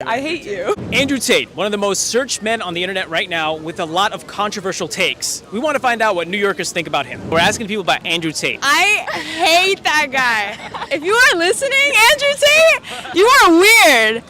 I hate you. Andrew Tate, one of the most searched men on the internet right now with a lot of controversial takes. We want to find out what New Yorkers think about him. We're asking people about Andrew Tate. I hate that guy. If you are listening, Andrew Tate, you are weird.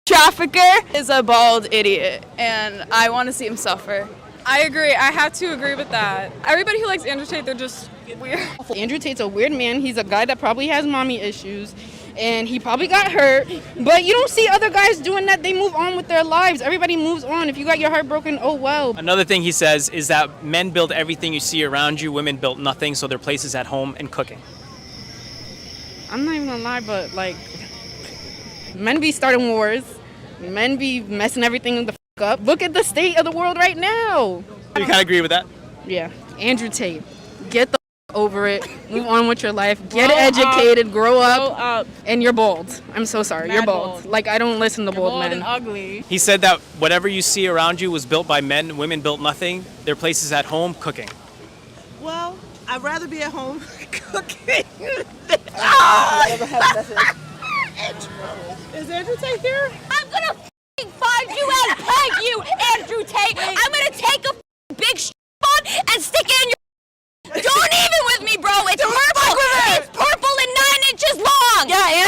Trafficker is a bald idiot, and I want to see him suffer. I agree. I have to agree with that. Everybody who likes Andrew Tate, they're just weird. Andrew Tate's a weird man. He's a guy that probably has mommy issues, and he probably got hurt. But you don't see other guys doing that. They move on with their lives. Everybody moves on. If you got your heart broken, oh well. Another thing he says is that men build everything you see around you, women built nothing, so their place is at home and cooking. I'm not even gonna lie, but like, men be starting wars. Men be messing everything the up. Look at the state of the world right now. You kind of agree with that? Yeah. Andrew Tate, get the over it. Move on with your life. Get educated. Grow up. And you're bald. I'm so sorry. You're bald. Like, I don't listen to bald men. And ugly. He said that whatever you see around you was built by men. Women built nothing. Their place is at home cooking. Well, I'd rather be at home cooking. Is Andrew Tate here? I'm gonna find you and peg you, Andrew Tate. I'm gonna take a big spot and stick it in your. Don't even with me, bro. It's purple. It's purple and 9 inches long. Yeah,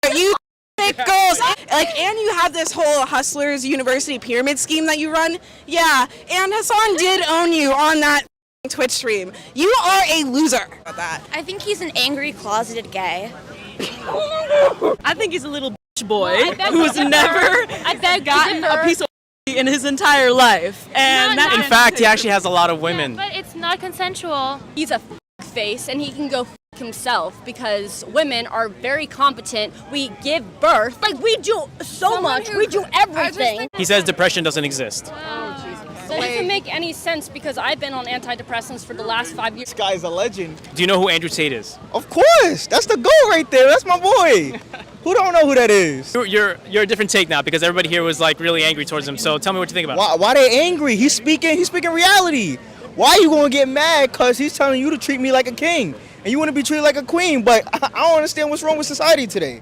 and you thick girls. Like, and you have this whole Hustlers University pyramid scheme that you run. Yeah, and Hassan did own you on that Twitch stream. You are a loser. I think he's an angry, closeted gay. I think he's a little bitch boy who's never gotten a piece of in his entire life. And in fact, he actually has a lot of women. Yeah, but it's not consensual. He's a face, and he can go himself because women are very competent. We give birth. Like, we do so much. We do everything. He says depression doesn't exist. That doesn't make any sense because I've been on antidepressants for the last 5 years. This guy's a legend. Do you know who Andrew Tate is? Of course. That's the GOAT right there. That's my boy. Who don't know who that is? You're a different take now because everybody here was like really angry towards him. So tell me what you think about it. Why they angry? He's speaking reality. Why are you gonna get mad? Cause he's telling you to treat me like a king and you want to be treated like a queen. But I don't understand what's wrong with society today.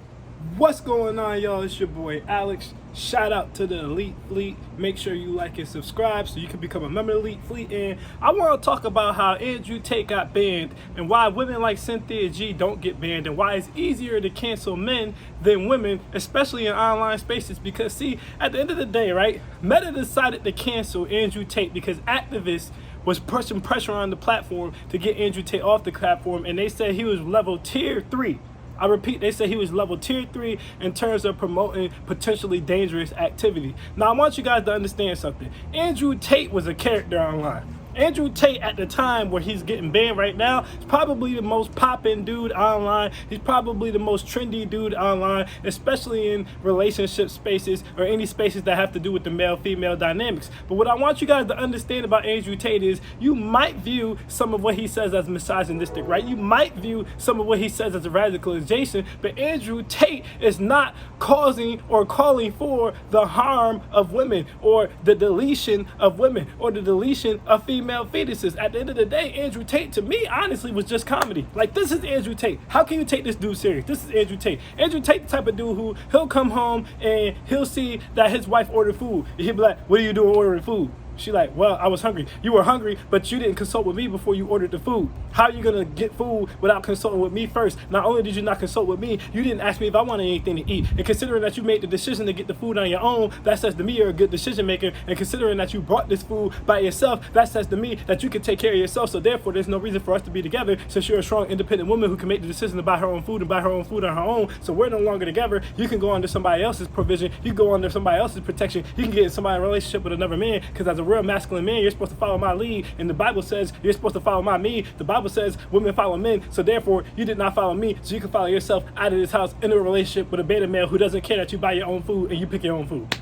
What's going on, y'all? It's your boy Alex. Shout out to the Elite Fleet. Make sure you like and subscribe so you can become a member of the Elite Fleet. And I want to talk about how Andrew Tate got banned and why women like Cynthia G don't get banned and why it's easier to cancel men than women, especially in online spaces. Because see, at the end of the day, right, Meta decided to cancel Andrew Tate because activists was pushing pressure on the platform to get Andrew Tate off the platform, and they said he was level tier 3. I repeat, they said he was level tier 3 in terms of promoting potentially dangerous activity. Now, I want you guys to understand something. Andrew Tate was a character online. Andrew Tate, at the time where he's getting banned right now, is probably the most poppin' dude online. He's probably the most trendy dude online, especially in relationship spaces or any spaces that have to do with the male-female dynamics. But what I want you guys to understand about Andrew Tate is you might view some of what he says as misogynistic, right? You might view some of what he says as a radicalization, but Andrew Tate is not causing or calling for the harm of women or the deletion of women or the deletion of female fetuses. At the end of the day, Andrew Tate, to me, honestly, was just comedy. Like, this is Andrew Tate. How can you take this dude serious? This is Andrew Tate. Andrew Tate, the type of dude who he'll come home and he'll see that his wife ordered food. And he'll be like, what are you doing ordering food? She like, well, I was hungry. You were hungry, but you didn't consult with me before you ordered the food. How are you going to get food without consulting with me first? Not only did you not consult with me, you didn't ask me if I wanted anything to eat. And considering that you made the decision to get the food on your own, that says to me you're a good decision maker. And considering that you brought this food by yourself, that says to me that you can take care of yourself. So therefore, there's no reason for us to be together since you're a strong, independent woman who can make the decision to buy her own food and buy her own food on her own. So we're no longer together. You can go under somebody else's provision. You can go under somebody else's protection. You can get in somebody's relationship with another man because as a real masculine man, you're supposed to follow my lead, and the Bible says you're supposed to follow my me. The Bible says women follow men, so therefore you did not follow me, so you can follow yourself out of this house into a relationship with a beta male who doesn't care that you buy your own food and you pick your own food.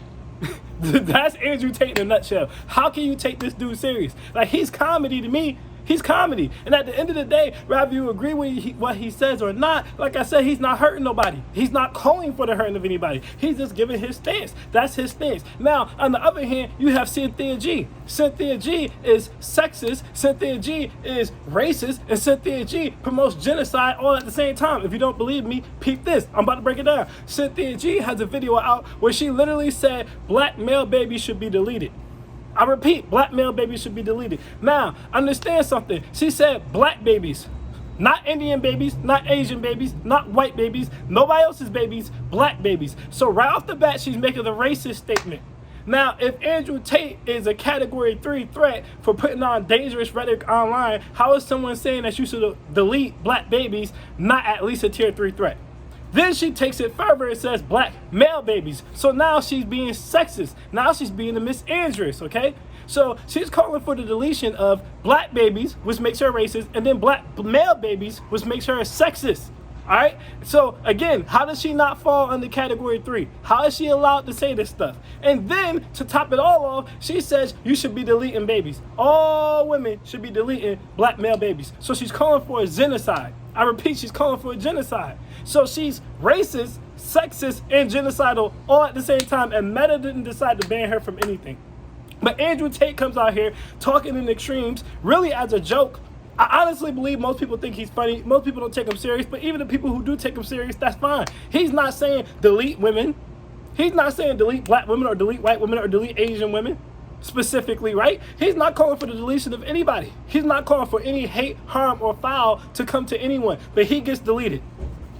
That's Andrew Tate in a nutshell. How can you take this dude serious? Like, he's comedy to me. He's comedy. And at the end of the day, whether you agree with what he says or not, like I said, he's not hurting nobody. He's not calling for the hurting of anybody. He's just giving his stance. That's his stance. Now, on the other hand, you have Cynthia G. Cynthia G is sexist, Cynthia G is racist, and Cynthia G promotes genocide all at the same time. If you don't believe me, peep this. I'm about to break it down. Cynthia G has a video out where she literally said black male babies should be deleted. I repeat, black male babies should be deleted. Now, understand something. She said black babies. Not Indian babies, not Asian babies, not white babies, nobody else's babies, black babies. So right off the bat, she's making a racist statement. Now, if Andrew Tate is a category 3 threat for putting on dangerous rhetoric online, how is someone saying that you should delete black babies not at least a tier 3 threat? Then she takes it further and says black male babies. So now she's being sexist. Now she's being a misandrous, okay? So she's calling for the deletion of black babies, which makes her racist, and then black male babies, which makes her sexist. All right. So again, how does she not fall under category 3? How is she allowed to say this stuff? And then to top it all off, she says you should be deleting babies. All women should be deleting black male babies. So she's calling for a genocide. I repeat, she's calling for a genocide. So she's racist, sexist, and genocidal all at the same time. And Meta didn't decide to ban her from anything. But Andrew Tate comes out here talking in extremes, really as a joke. I honestly believe most people think he's funny. Most people don't take him serious, but even the people who do take him serious, that's fine. He's not saying delete women. He's not saying delete black women or delete white women or delete Asian women specifically, right? He's not calling for the deletion of anybody. He's not calling for any hate, harm, or foul to come to anyone, but he gets deleted.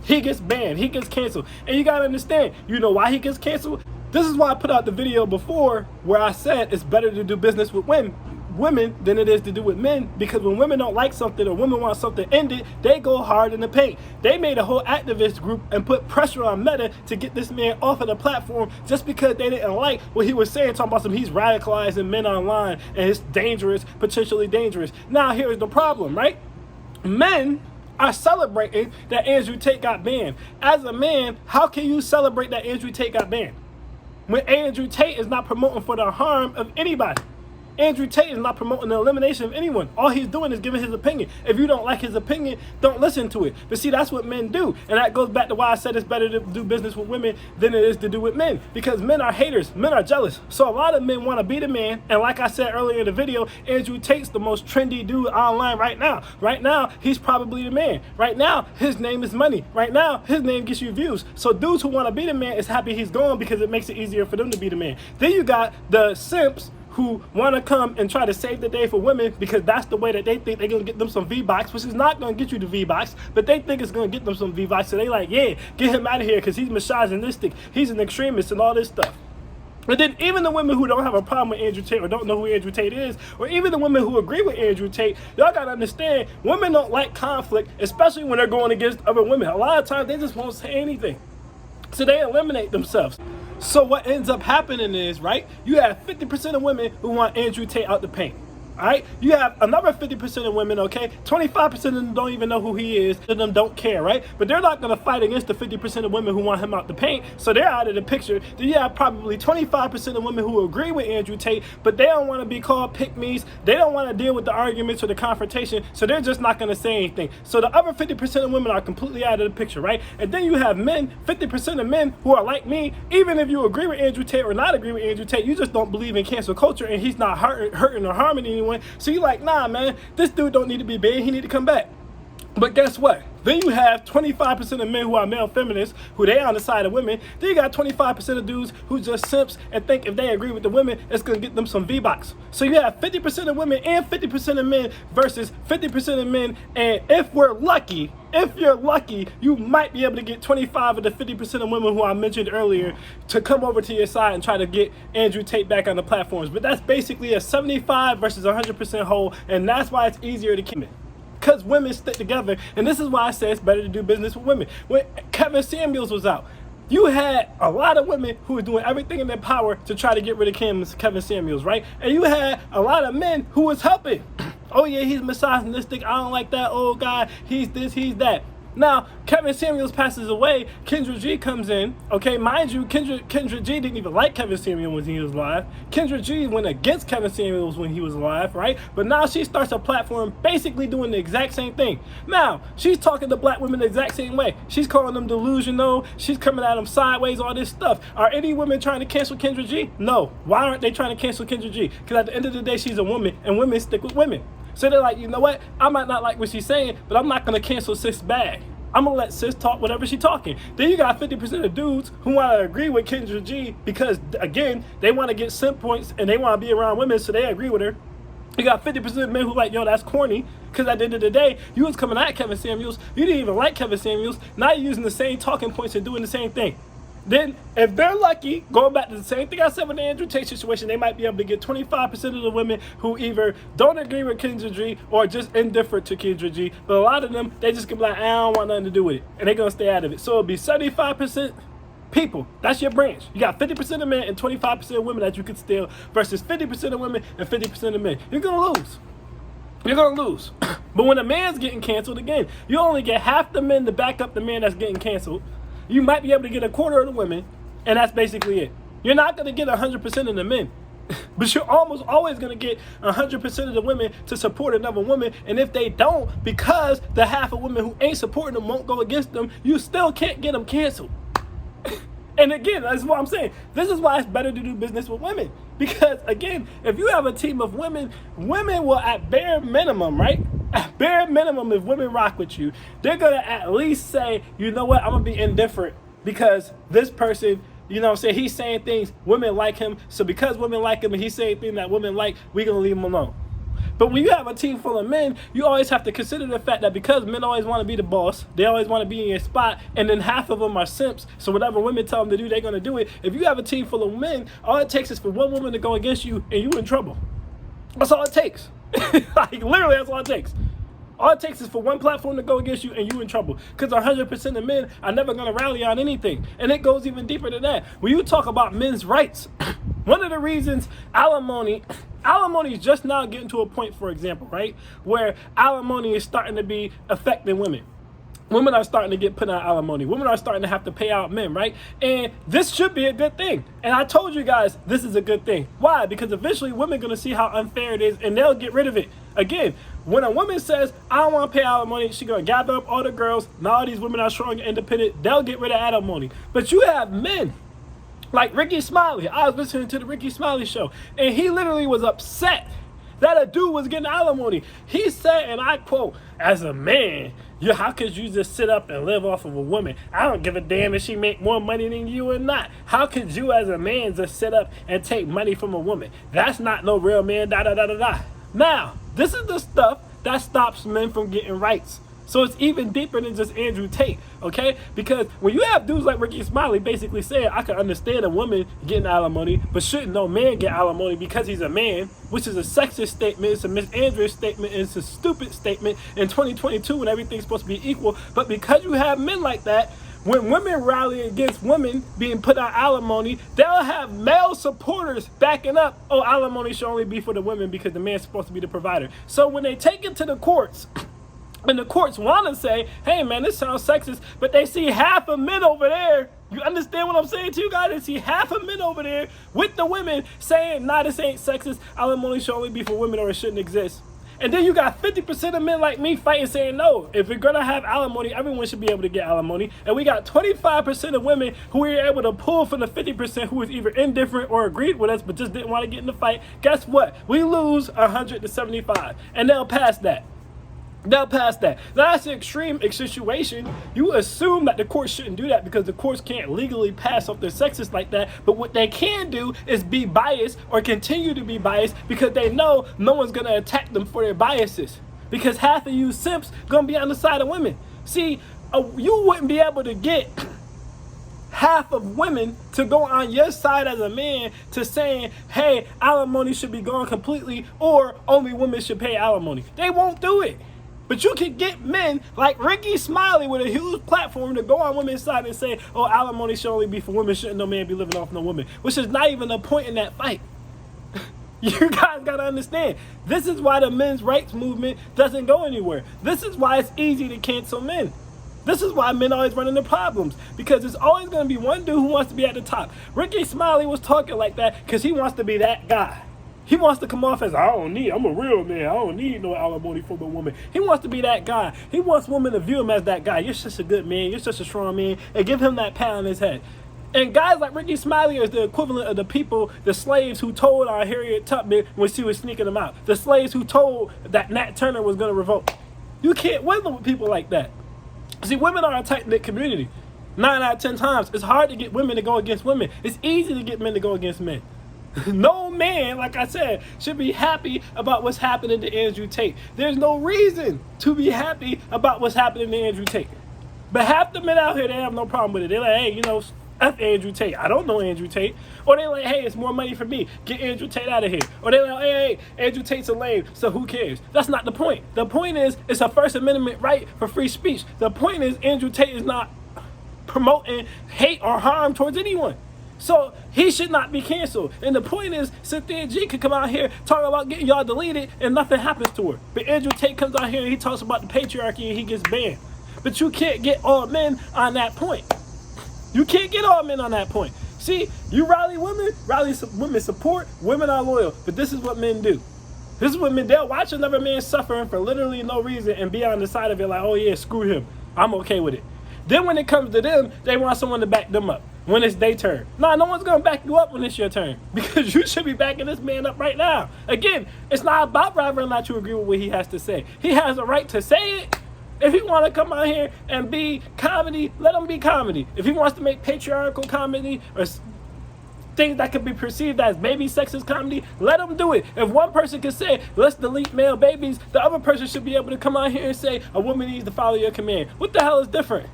He gets banned. He gets canceled. And you gotta understand, you know why he gets canceled? This is why I put out the video before where I said it's better to do business with women than it is to do with men, because when women don't like something or women want something ended, they go hard in the paint. They made a whole activist group and put pressure on Meta to get this man off of the platform just because they didn't like what he was saying, talking about he's radicalizing men online and it's dangerous, potentially dangerous. Now here's the problem, right? Men are celebrating that Andrew Tate got banned. As a man, how can you celebrate that Andrew Tate got banned when Andrew Tate is not promoting for the harm of anybody? Andrew Tate is not promoting the elimination of anyone. All he's doing is giving his opinion. If you don't like his opinion, don't listen to it. But see, that's what men do. And that goes back to why I said it's better to do business with women than it is to do with men. Because men are haters. Men are jealous. So a lot of men want to be the man. And like I said earlier in the video, Andrew Tate's the most trendy dude online right now. Right now, he's probably the man. Right now, his name is money. Right now, his name gets you views. So dudes who want to be the man is happy he's gone because it makes it easier for them to be the man. Then you got the simps who want to come and try to save the day for women because that's the way that they think they're going to get them some V-Bucks, which is not going to get you the V-Bucks, but they think it's going to get them some V-Bucks. So they like, yeah, get him out of here because he's misogynistic, he's an extremist and all this stuff. And then even the women who don't have a problem with Andrew Tate or don't know who Andrew Tate is, or even the women who agree with Andrew Tate, y'all got to understand, women don't like conflict, especially when they're going against other women. A lot of times they just won't say anything. So they eliminate themselves. So what ends up happening is, right, you have 50% of women who want Andrew Tate out the paint. All right, you have another 50% of women, okay? 25% of them don't even know who he is, and them don't care, right? But they're not going to fight against the 50% of women who want him out the paint, so they're out of the picture. Then you have probably 25% of women who agree with Andrew Tate, but they don't want to be called pick-me's. They don't want to deal with the arguments or the confrontation, so they're just not going to say anything. So the other 50% of women are completely out of the picture, right? And then you have men, 50% of men who are like me. Even if you agree with Andrew Tate or not agree with Andrew Tate, you just don't believe in cancel culture, and he's not hurting or harming anyone. So you're like, nah, man, this dude don't need to be banned. He need to come back. But guess what? Then you have 25% of men who are male feminists, who they on the side of women. Then you got 25% of dudes who just simps and think if they agree with the women, it's going to get them some V-Bucks. So you have 50% of women and 50% of men versus 50% of men. And if you're lucky, you might be able to get 25 of the 50% of women who I mentioned earlier to come over to your side and try to get Andrew Tate back on the platforms. But that's basically a 75 versus 100% whole, and that's why it's easier to keep it. Because women stick together, and this is why I say it's better to do business with women. When Kevin Samuels was out, you had a lot of women who were doing everything in their power to try to get rid of Kevin Samuels, right? And you had a lot of men who was helping. Oh yeah, he's misogynistic, I don't like that old guy, he's this, he's that. Now, Kevin Samuels passes away, Kendra G comes in. Okay, mind you, Kendra G didn't even like Kevin Samuels when he was alive. Kendra G went against Kevin Samuels when he was alive, right? But now she starts a platform basically doing the exact same thing. Now, she's talking to black women the exact same way. She's calling them delusional. She's coming at them sideways, all this stuff. Are any women trying to cancel Kendra G? No. Why aren't they trying to cancel Kendra G? Because at the end of the day, she's a woman, and women stick with women. So they're like, you know what? I might not like what she's saying, but I'm not going to cancel sis bag. I'm going to let sis talk whatever she's talking. Then you got 50% of dudes who want to agree with Kendra G because, again, they want to get simp points and they want to be around women, so they agree with her. You got 50% of men who like, yo, that's corny. Because at the end of the day, you was coming at Kevin Samuels. You didn't even like Kevin Samuels. Now you're using the same talking points and doing the same thing. Then, if they're lucky, going back to the same thing I said with the Andrew Tate situation, they might be able to get 25% of the women who either don't agree with Kendra G or just indifferent to Kendra G. But a lot of them, they just gonna be like, I don't want nothing to do with it. And they're gonna stay out of it. So it'll be 75% people. That's your branch. You got 50% of men and 25% of women that you could steal versus 50% of women and 50% of men. You're gonna lose. You're gonna lose. But when a man's getting canceled, again, you only get half the men to back up the man that's getting canceled. You might be able to get a quarter of the women, and that's basically it. You're not going to get 100% of the men, but you're almost always going to get 100% of the women to support another woman, and if they don't, because the half of women who ain't supporting them won't go against them, you still can't get them canceled. And again, that's what I'm saying. This is why it's better to do business with women. Because, again, if you have a team of women, women will at bare minimum, right? At bare minimum, if women rock with you, they're going to at least say, you know what, I'm going to be indifferent because this person, you know what I'm saying, he's saying things, women like him. So because women like him and he's saying things that women like, we're going to leave him alone. But when you have a team full of men, you always have to consider the fact that because men always want to be the boss, they always want to be in your spot, and then half of them are simps, so whatever women tell them to do, they're going to do it. If you have a team full of men, all it takes is for one woman to go against you, and you're in trouble. That's all it takes. Like, literally, that's all it takes. All it takes is for one platform to go against you, and you're in trouble. Because 100% of men are never going to rally on anything. And it goes even deeper than that. When you talk about men's rights, one of the reasons alimony is just now getting to a point, for example, right, where alimony is starting to be affecting women. Women are starting to get put on alimony. Women are starting to have to pay out men, right? And this should be a good thing. And I told you guys this is a good thing. Why? Because eventually women are going to see how unfair it is, and they'll get rid of it. Again, when a woman says, I don't want to pay alimony, she's going to gather up all the girls. Now all these women are strong and independent. They'll get rid of alimony. But you have men like Ricky Smiley. I was listening to the Ricky Smiley show, and he literally was upset that a dude was getting alimony. He said, and I quote, as a man, how could you just sit up and live off of a woman? I don't give a damn if she make more money than you or not. How could you as a man just sit up and take money from a woman? That's not no real man, da-da-da-da-da. Now, this is the stuff that stops men from getting rights. So it's even deeper than just Andrew Tate, okay? Because when you have dudes like Ricky Smiley basically saying, I can understand a woman getting alimony, but shouldn't no man get alimony because he's a man, which is a sexist statement, it's a misandrous statement, and it's a stupid statement in 2022 when everything's supposed to be equal. But because you have men like that, when women rally against women being put on alimony, they'll have male supporters backing up, oh, alimony should only be for the women because the man's supposed to be the provider. So when they take it to the courts, and the courts want to say, hey, man, this sounds sexist, but they see half of men over there. You understand what I'm saying to you guys? They see half of men over there with the women saying, nah, this ain't sexist. Alimony should only be for women or it shouldn't exist. And then you got 50% of men like me fighting saying, no, if we're going to have alimony, everyone should be able to get alimony. And we got 25% of women who are able to pull from the 50% who is either indifferent or agreed with us but just didn't want to get in the fight. Guess what? We lose 100 to 75, and they'll pass that. They'll pass that. Now, that's an extreme situation. You assume that the courts shouldn't do that because the courts can't legally pass off their sexist like that. But what they can do is be biased or continue to be biased because they know no one's going to attack them for their biases. Because half of you simps going to be on the side of women. See, you wouldn't be able to get half of women to go on your side as a man to saying, hey, alimony should be gone completely or only women should pay alimony. They won't do it. But you can get men like Ricky Smiley with a huge platform to go on women's side and say, oh, alimony should only be for women, shouldn't no man be living off no woman, which is not even the point in that fight. You guys got to understand, this is why the men's rights movement doesn't go anywhere. This is why it's easy to cancel men. This is why men always run into problems, because there's always going to be one dude who wants to be at the top. Ricky Smiley was talking like that because he wants to be that guy. He wants to come off as, I'm a real man. I don't need no alimony from a woman. He wants to be that guy. He wants women to view him as that guy. You're such a good man. You're such a strong man. And give him that pat on his head. And guys like Ricky Smiley is the equivalent of the people, the slaves who told our Harriet Tubman when she was sneaking them out. The slaves who told that Nat Turner was going to revolt. You can't win with people like that. See, women are a tight-knit community. 9 out of 10 times, it's hard to get women to go against women. It's easy to get men to go against men. No man, like I said, should be happy about what's happening to Andrew Tate. There's no reason to be happy about what's happening to Andrew Tate. But half the men out here, they have no problem with it. They're like, hey, F Andrew Tate. I don't know Andrew Tate. Or they're like, hey, it's more money for me. Get Andrew Tate out of here. Or they're like, hey, Andrew Tate's a lame, so who cares? That's not the point. The point is, it's a First Amendment right for free speech. The point is, Andrew Tate is not promoting hate or harm towards anyone. So he should not be canceled. And the point is, Cynthia G could come out here talking about getting y'all deleted and nothing happens to her. But Andrew Tate comes out here and he talks about the patriarchy and he gets banned. But you can't get all men on that point. You can't get all men on that point. See, you rally women support, women are loyal. But this is what men do. This is what men, they'll watch another man suffering for literally no reason and be on the side of it like, oh yeah, screw him. I'm okay with it. Then when it comes to them, they want someone to back them up when it's their turn. No one's going to back you up when it's your turn, because you should be backing this man up right now. Again, it's not about whether or not you agree with what he has to say. He has a right to say it. If he want to come out here and be comedy, let him be comedy. If he wants to make patriarchal comedy or things that could be perceived as baby sexist comedy, let him do it. If one person can say, let's delete male babies, the other person should be able to come out here and say, a woman needs to follow your command. What the hell is different?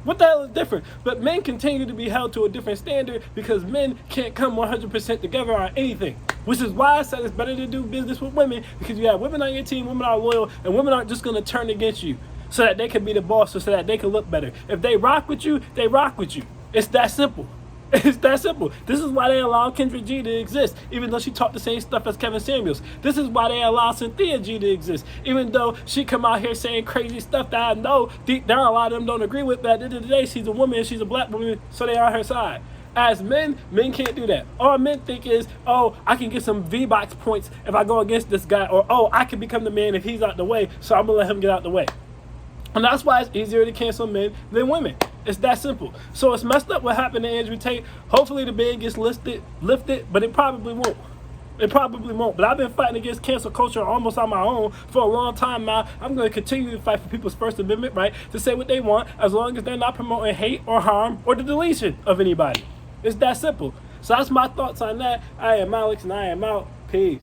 What the hell is different? But men continue to be held to a different standard because men can't come 100% together on anything. Which is why I said it's better to do business with women, because you have women on your team, women are loyal, and women aren't just going to turn against you so that they can be the boss or so that they can look better. If they rock with you, they rock with you. It's that simple. It's that simple. This is why they allow Cynthia G to exist, even though she taught the same stuff as Kevin Samuels. This is why they allow Cynthia G to exist, even though she come out here saying crazy stuff that I know deep down a lot of them don't agree with, but at the end of the day, she's a woman, she's a black woman, so they are on her side. As men can't do that. All men think is, oh, I can get some V-Box points if I go against this guy, or oh, I can become the man if he's out the way, so I'm gonna let him get out the way. And that's why it's easier to cancel men than women. It's that simple. So it's messed up what happened to Andrew Tate. Hopefully the ban gets lifted, but it probably won't. It probably won't. But I've been fighting against cancel culture almost on my own for a long time now. I'm going to continue to fight for people's First Amendment right to say what they want, as long as they're not promoting hate or harm or the deletion of anybody. It's that simple. So that's my thoughts on that. I am Alex and I am out. Peace.